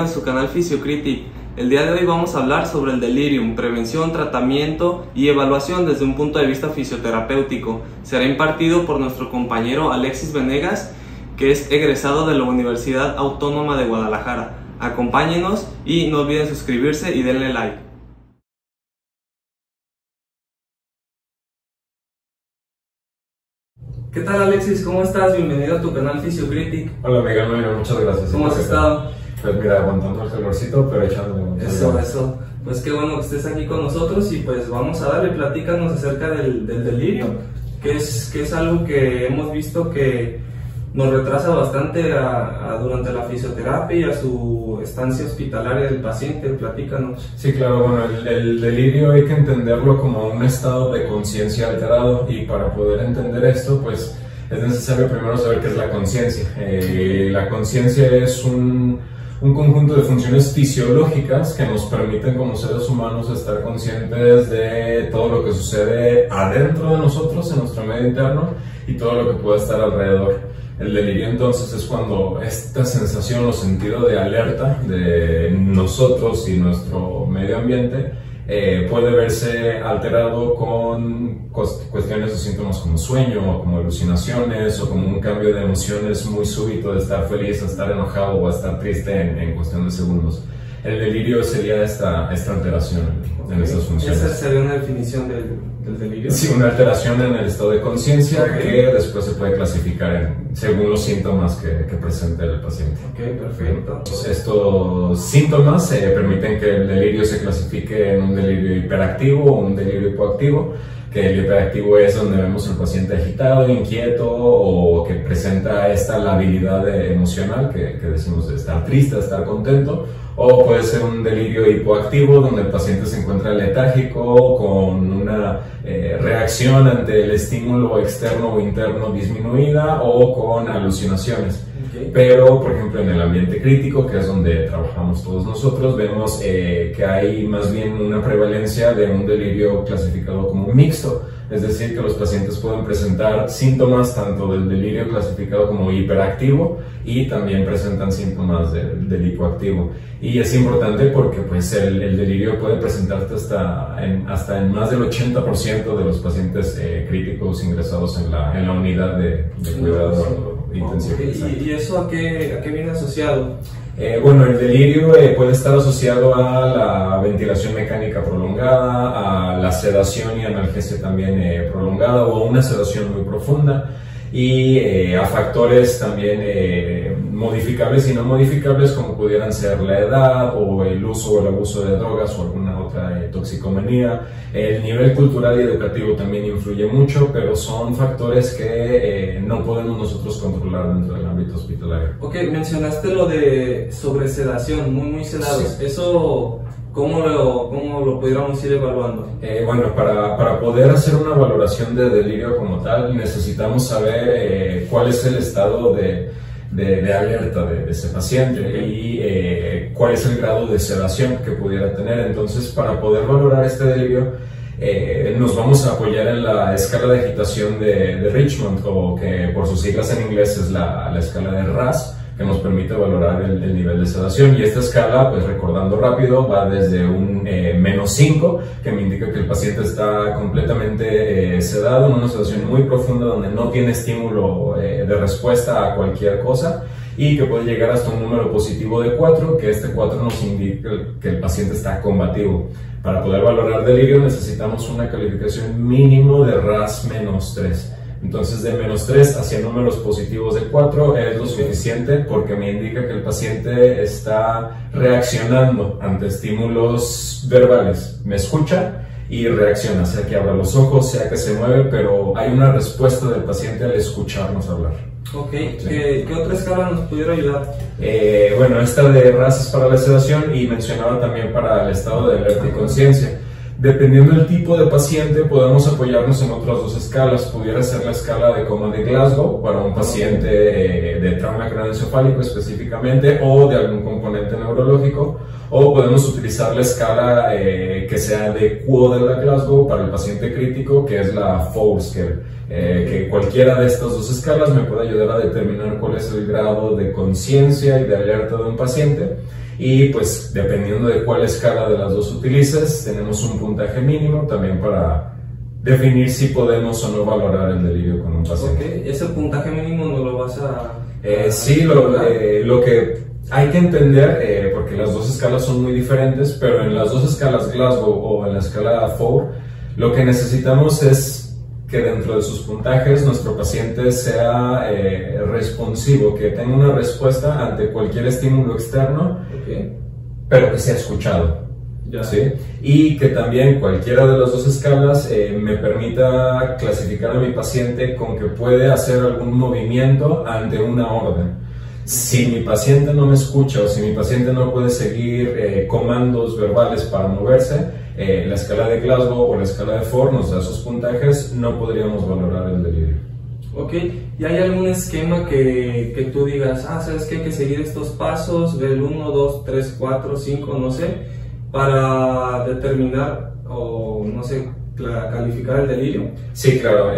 bienvenido a su canal Fisiocritic. El día de hoy vamos a hablar sobre el delirium, prevención, tratamiento y evaluación desde un punto de vista fisioterapéutico. Será impartido por nuestro compañero Alexis Venegas, que es egresado de la Universidad Autónoma de Guadalajara. Acompáñenos y no olviden suscribirse y denle like. ¿Qué tal, Alexis? ¿Cómo estás? Bienvenido a tu canal Fisiocritic. Hola, Miguel, muchas gracias. ¿Cómo has estado? Pues mira, aguantando el calorcito, pero echándole. Eso. Pues qué bueno que estés aquí con nosotros y pues vamos a darle, platícanos acerca del delirio, que es algo que hemos visto que nos retrasa bastante durante la fisioterapia y a su estancia hospitalaria del paciente. Platícanos. Sí, claro, bueno, el delirio hay que entenderlo como un estado de conciencia alterado, y para poder entender esto, pues es necesario primero saber qué es la conciencia. La conciencia es un conjunto de funciones fisiológicas que nos permiten como seres humanos estar conscientes de todo lo que sucede adentro de nosotros, en nuestro medio interno, y todo lo que puede estar alrededor. El delirio entonces es cuando esta sensación o sentido de alerta de nosotros y nuestro medio ambiente puede verse alterado con cuestiones o síntomas como sueño, o como alucinaciones, o como un cambio de emociones muy súbito, de estar feliz a estar enojado o a estar triste en cuestión de segundos. El delirio sería esta alteración en estas funciones. ¿Esa sería una definición del delirio? Sí, una alteración en el estado de conciencia que después se puede clasificar según los síntomas que presente el paciente. Ok, perfecto. Entonces, estos síntomas permiten que el delirio se clasifique en un delirio hiperactivo o un delirio hipoactivo. Que el hiperactivo es donde vemos al paciente agitado, inquieto, o que presenta esta labilidad emocional que decimos de estar triste, de estar contento. O puede ser un delirio hipoactivo donde el paciente se encuentra letárgico, con una reacción ante el estímulo externo o interno disminuida, o con alucinaciones. Okay. Pero, por ejemplo, en el ambiente crítico, que es donde trabajamos todos nosotros, vemos que hay más bien una prevalencia de un delirio clasificado como mixto. Es decir, que los pacientes pueden presentar síntomas tanto del delirio clasificado como hiperactivo, y también presentan síntomas del hipoactivo. Y es importante porque pues, el delirio puede presentarse hasta en más del 80% de los pacientes críticos ingresados en la unidad de cuidado intensivo. Okay. ¿Y eso a qué viene asociado? Bueno, el delirio puede estar asociado a la ventilación mecánica prolongada, a la sedación y analgesia también prolongada, o a una sedación muy profunda, y a factores también modificables y no modificables, como pudieran ser la edad, o el uso o el abuso de drogas, o alguna otra toxicomanía. El nivel cultural y educativo también influye mucho, pero son factores que no podemos nosotros controlar dentro del ámbito hospitalario. Ok, mencionaste lo de sobresedación, muy sedados. Sí. Eso, ¿cómo lo pudiéramos ir evaluando? Bueno, para poder hacer una valoración de delirio como tal, necesitamos saber cuál es el estado de alerta de ese paciente, y cuál es el grado de sedación que pudiera tener. Entonces, para poder valorar este delirio, nos vamos a apoyar en la escala de agitación de Richmond, o que por sus siglas en inglés es la escala de RASS, que nos permite valorar el nivel de sedación. Y esta escala, pues recordando rápido, va desde un -5, que me indica que el paciente está completamente sedado, en una sedación muy profunda donde no tiene estímulo de respuesta a cualquier cosa, y que puede llegar hasta un número positivo de 4, que este 4 nos indica que el paciente está combativo. Para poder valorar delirio necesitamos una calificación mínimo de RASS -3. Entonces, de -3 hacia números positivos de 4 es lo suficiente, porque me indica que el paciente está reaccionando ante estímulos verbales. Me escucha y reacciona, sea que abra los ojos, sea que se mueve, pero hay una respuesta del paciente al escucharnos hablar. Ok, ¿sí? ¿Qué otra escala nos pudiera ayudar? Bueno, esta de RASS es para la sedación, y mencionaba también para el estado de alerta y conciencia. Dependiendo del tipo de paciente, podemos apoyarnos en otras dos escalas. Pudiera ser la escala de coma de Glasgow para un paciente de trauma craneoencefálico específicamente, o de algún componente neurológico, o podemos utilizar la escala que sea de Quo de la Glasgow para el paciente crítico, que es la Four Scale. Que cualquiera de estas dos escalas me puede ayudar a determinar cuál es el grado de conciencia y de alerta de un paciente. y pues dependiendo de cuál escala de las dos utilices, tenemos un puntaje mínimo también para definir si podemos o no valorar el delirio con un paciente. Ok, ese puntaje mínimo no lo vas a... Sí, lo que hay que entender, porque las dos escalas son muy diferentes, pero en las dos escalas Glasgow o en la escala Fowler, lo que necesitamos es que dentro de sus puntajes nuestro paciente sea responsivo, que tenga una respuesta ante cualquier estímulo externo, pero que sea escuchado. ¿Sí? Y que también cualquiera de las dos escalas me permita clasificar a mi paciente con que puede hacer algún movimiento ante una orden. Si mi paciente no me escucha o si mi paciente no puede seguir comandos verbales para moverse, la escala de Glasgow o la escala de Ford nos da sus puntajes, no podríamos valorar el delirio. Ok, ¿y hay algún esquema que tú digas, sabes que hay que seguir estos pasos, ver el 1, 2, 3, 4, 5, no sé, para determinar o no sé, calificar el delirio? Sí, claro.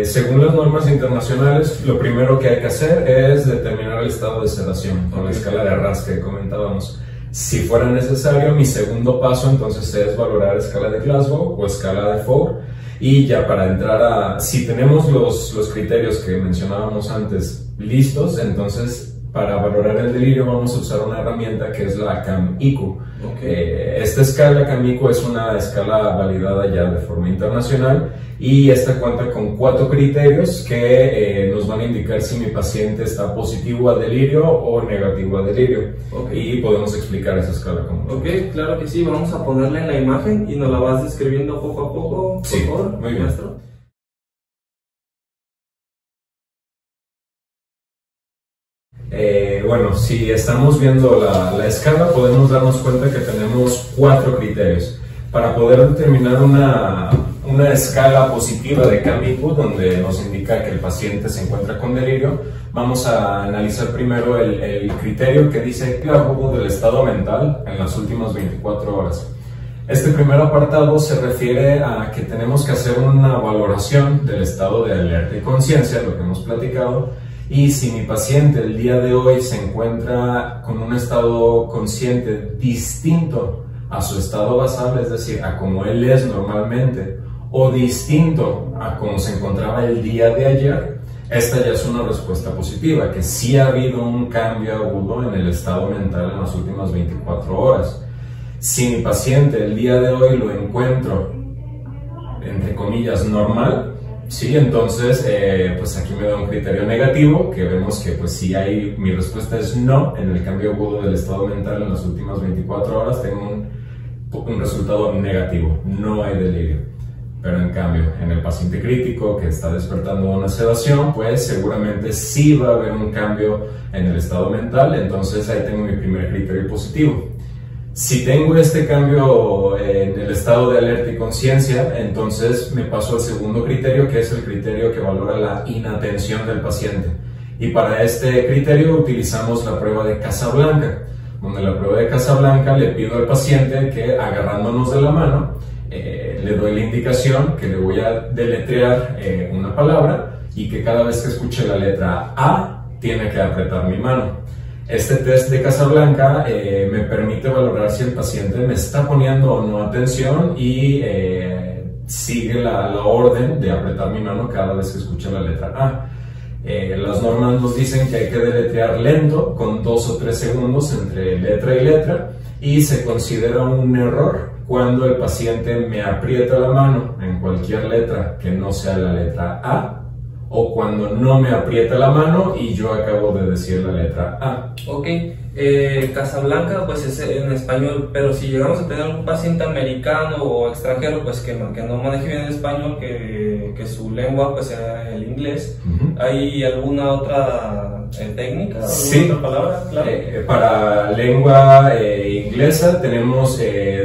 Según las normas internacionales, lo primero que hay que hacer es determinar el estado de sedación con la escala de RASS que comentábamos. Si fuera necesario, mi segundo paso entonces es valorar escala de Glasgow o escala de Fowler, y ya para entrar a... Si tenemos los criterios que mencionábamos antes listos, entonces para valorar el delirio vamos a usar una herramienta que es la CAM-IQ. Esta escala CAM-IQ es una escala validada ya de forma internacional y esta cuenta con 4 criterios que nos van a indicar si mi paciente está positivo a delirio o negativo a delirio. Y podemos explicar esa escala como... Ok, claro que sí, vamos a ponerla en la imagen y nos la vas describiendo poco a poco, por favor, muy bien. maestro. Bueno, si estamos viendo la escala, podemos darnos cuenta que tenemos 4 criterios. Para poder determinar una escala positiva de CAM-IQ, donde nos indica que el paciente se encuentra con delirio, vamos a analizar primero el criterio que dice Glasgow del estado mental en las últimas 24 horas. Este primer apartado se refiere a que tenemos que hacer una valoración del estado de alerta y conciencia, lo que hemos platicado, y si mi paciente el día de hoy se encuentra con un estado consciente distinto a su estado basal, es decir, a como él es normalmente, o distinto a como se encontraba el día de ayer, esta ya es una respuesta positiva, que sí ha habido un cambio agudo en el estado mental en las últimas 24 horas. Si mi paciente el día de hoy lo encuentro, entre comillas, normal, sí, entonces pues aquí me da un criterio negativo, que vemos que pues si hay, mi respuesta es no, en el cambio agudo del estado mental en las últimas 24 horas tengo un resultado negativo, no hay delirio. Pero en cambio, en el paciente crítico que está despertando una sedación, pues seguramente sí va a haber un cambio en el estado mental, entonces ahí tengo mi primer criterio positivo. Si tengo este cambio en el estado de alerta y conciencia, entonces me paso al segundo criterio, que es el criterio que valora la inatención del paciente. Y para este criterio utilizamos la prueba de Casablanca, donde la prueba de Casablanca le pido al paciente que, agarrándonos de la mano, le doy la indicación que le voy a deletrear una palabra y que cada vez que escuche la letra A, tiene que apretar mi mano. Este test de Casablanca me permite valorar si el paciente me está poniendo o no atención y sigue la orden de apretar mi mano cada vez que escucha la letra A. Las normas nos dicen que hay que deletrear lento, con 2 o 3 segundos entre letra y letra, y se considera un error cuando el paciente me aprieta la mano en cualquier letra que no sea la letra A, o cuando no me aprieta la mano y yo acabo de decir la letra A. Ok, Casablanca pues es en español, pero si llegamos a tener algún paciente americano o extranjero pues que no maneje bien el español, que su lengua pues sea el inglés, ¿hay alguna otra técnica? Sí, otra palabra? Claro. Para lengua inglesa tenemos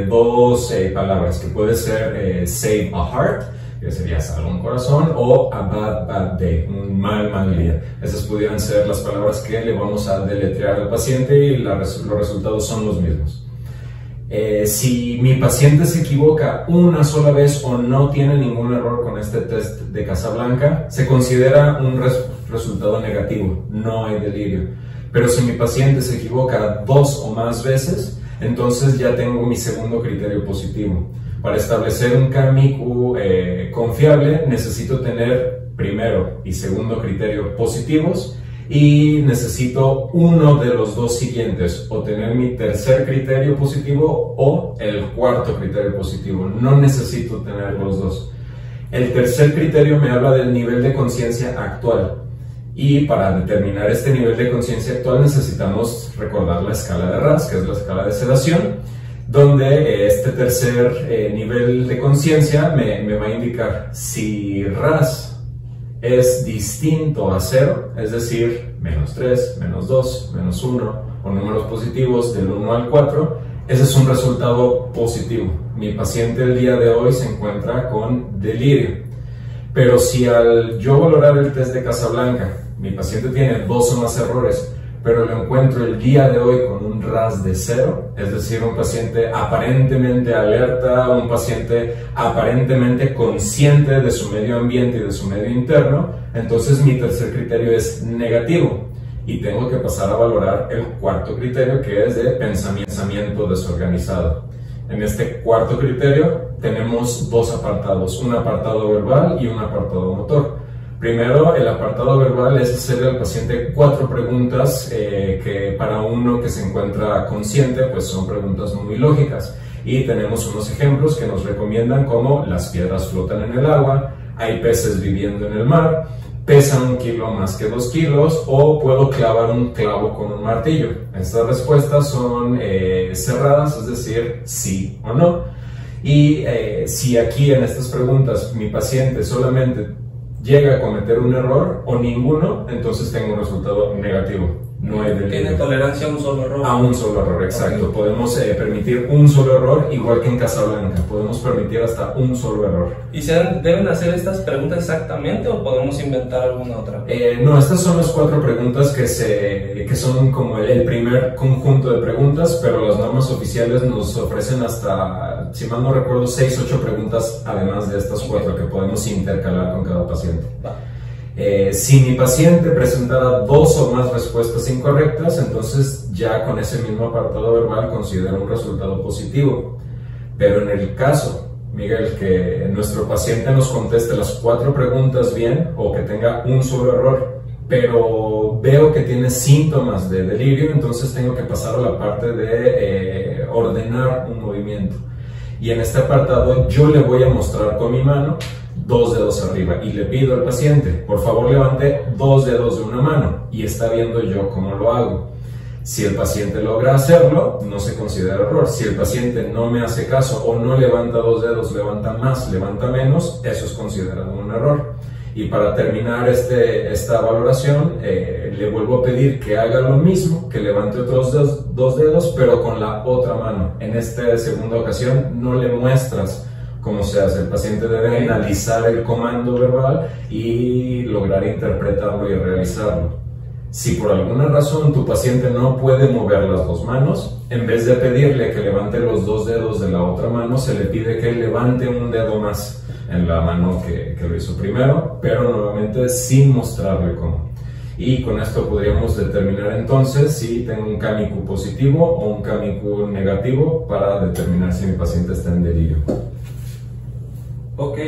2 palabras que puede ser save a heart, que sería salva un corazón, o a bad day, un mal día. Esas pudieran ser las palabras que le vamos a deletrear al paciente y los resultados son los mismos. Si mi paciente se equivoca una sola vez o no tiene ningún error con este test de Casablanca, se considera un resultado negativo, no hay delirio. Pero si mi paciente se equivoca 2 o más veces, entonces ya tengo mi segundo criterio positivo. Para establecer un KMICU confiable, necesito tener primero y segundo criterio positivos, y necesito uno de los dos siguientes, o tener mi tercer criterio positivo o el cuarto criterio positivo. No necesito tener los dos. El tercer criterio me habla del nivel de conciencia actual, y para determinar este nivel de conciencia actual necesitamos recordar la escala de RASS, que es la escala de sedación, donde este tercer nivel de conciencia me va a indicar si RASS es distinto a 0, es decir, -3, -2, -1 o números positivos del 1 al 4, ese es un resultado positivo. Mi paciente el día de hoy se encuentra con delirio. Pero si al yo valorar el test de Casablanca, mi paciente tiene 2 o más errores, pero lo encuentro el día de hoy con un RASS de 0, es decir, un paciente aparentemente alerta, un paciente aparentemente consciente de su medio ambiente y de su medio interno, entonces mi tercer criterio es negativo y tengo que pasar a valorar el cuarto criterio, que es de pensamiento desorganizado. En este cuarto criterio tenemos dos apartados, un apartado verbal y un apartado motor. Primero, el apartado verbal es hacerle al paciente 4 preguntas que para uno que se encuentra consciente pues son preguntas muy lógicas, y tenemos unos ejemplos que nos recomiendan como las piedras flotan en el agua, hay peces viviendo en el mar, pesa 1 kilo más que 2 kilos o puedo clavar un clavo con un martillo. Estas respuestas son cerradas, es decir, sí o no. Y si aquí en estas preguntas mi paciente solamente llega a cometer un error o ninguno, entonces tengo un resultado negativo. No hay delirio. Tiene tolerancia a un solo error. A un solo error, exacto. Okay. Podemos permitir un solo error, igual que en Casablanca. Podemos permitir hasta un solo error. ¿Y se deben hacer estas preguntas exactamente o podemos inventar alguna otra? No, estas son las 4 preguntas que son como el primer conjunto de preguntas, pero las normas oficiales nos ofrecen hasta, si mal no recuerdo, 6 o 8 preguntas además de estas 4 que podemos intercalar con cada paciente. Si mi paciente presentara 2 o más respuestas incorrectas, entonces ya con ese mismo apartado verbal considero un resultado positivo. Pero en el caso, Miguel, que nuestro paciente nos conteste las 4 preguntas bien o que tenga un solo error, pero veo que tiene síntomas de delirio, entonces tengo que pasar a la parte de ordenar un movimiento. Y en este apartado yo le voy a mostrar con mi mano 2 dedos arriba y le pido al paciente, por favor levante 2 dedos de una mano, y está viendo yo cómo lo hago. Si el paciente logra hacerlo, no se considera error. Si el paciente no me hace caso o no levanta 2 dedos, levanta más, levanta menos, eso es considerado un error. Y para terminar esta valoración, le vuelvo a pedir que haga lo mismo, que levante otros 2 dedos, pero con la otra mano. En esta segunda ocasión no le muestras cómo se hace. El paciente debe analizar el comando verbal y lograr interpretarlo y realizarlo. Si por alguna razón tu paciente no puede mover las 2 manos, en vez de pedirle que levante los 2 dedos de la otra mano, se le pide que levante un dedo más en la mano que lo hizo primero, pero nuevamente sin mostrarle cómo. Y con esto podríamos determinar entonces si tengo un KMICU positivo o un KMICU negativo para determinar si mi paciente está en delirio. Ok,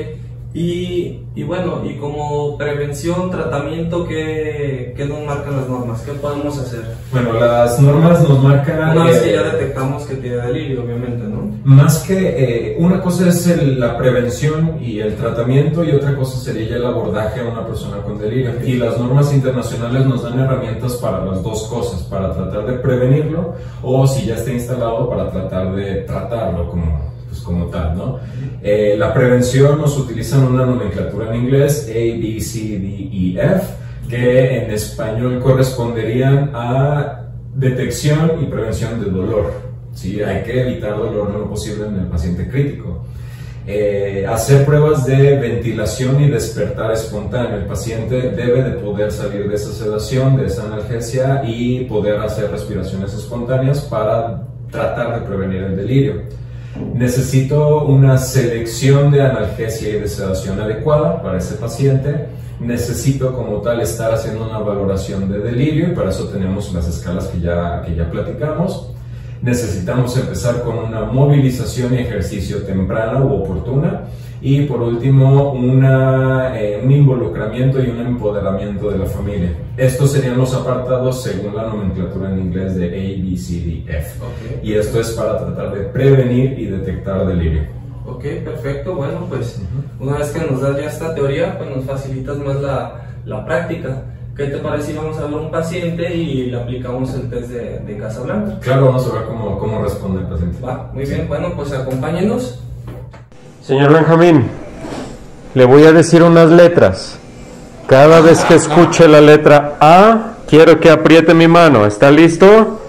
y bueno, y como prevención, tratamiento, ¿qué nos marcan las normas? ¿Qué podemos hacer? Bueno, las normas nos marcan... Una vez que ya detectamos que tiene delirio, obviamente, ¿no? Más que... una cosa es la prevención y el tratamiento, y otra cosa sería ya el abordaje a una persona con delirio. Y las normas internacionales nos dan herramientas para las dos cosas, para tratar de prevenirlo, o si ya está instalado, para tratar de tratarlo como tal, ¿no? La prevención nos utilizan una nomenclatura en inglés, A, B, C, D, E, F, que en español corresponderían a detección y prevención de dolor. ¿Sí? Hay que evitar dolor lo posible en el paciente crítico. Hacer pruebas de ventilación y despertar espontáneo. El paciente debe de poder salir de esa sedación, de esa analgesia, y poder hacer respiraciones espontáneas para tratar de prevenir el delirio. Necesito una selección de analgesia y de sedación adecuada para ese paciente. Necesito como tal estar haciendo una valoración de delirio y para eso tenemos las escalas que ya platicamos. Necesitamos empezar con una movilización y ejercicio temprana u oportuna. Y por último, un involucramiento y un empoderamiento de la familia. Estos serían los apartados según la nomenclatura en inglés de A, B, C, D, F. Okay. Y esto es para tratar de prevenir y detectar delirio. Ok, perfecto. Bueno, pues una vez que nos das ya esta teoría, pues nos facilitas más la práctica. ¿Qué te parece si vamos a ver un paciente y le aplicamos el test de Casablanca? Claro, vamos a ver cómo responde el paciente. Va, muy bien. Bueno, pues acompáñenos. Señor Benjamín, le voy a decir unas letras. Cada vez que escuche la letra A, quiero que apriete mi mano. ¿Está listo?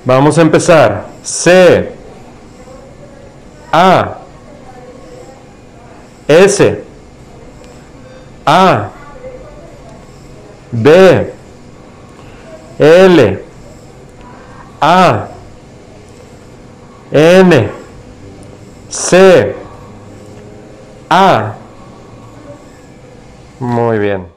Vamos a empezar. C, A, S, A, B, L, A, N, C, A. Muy bien.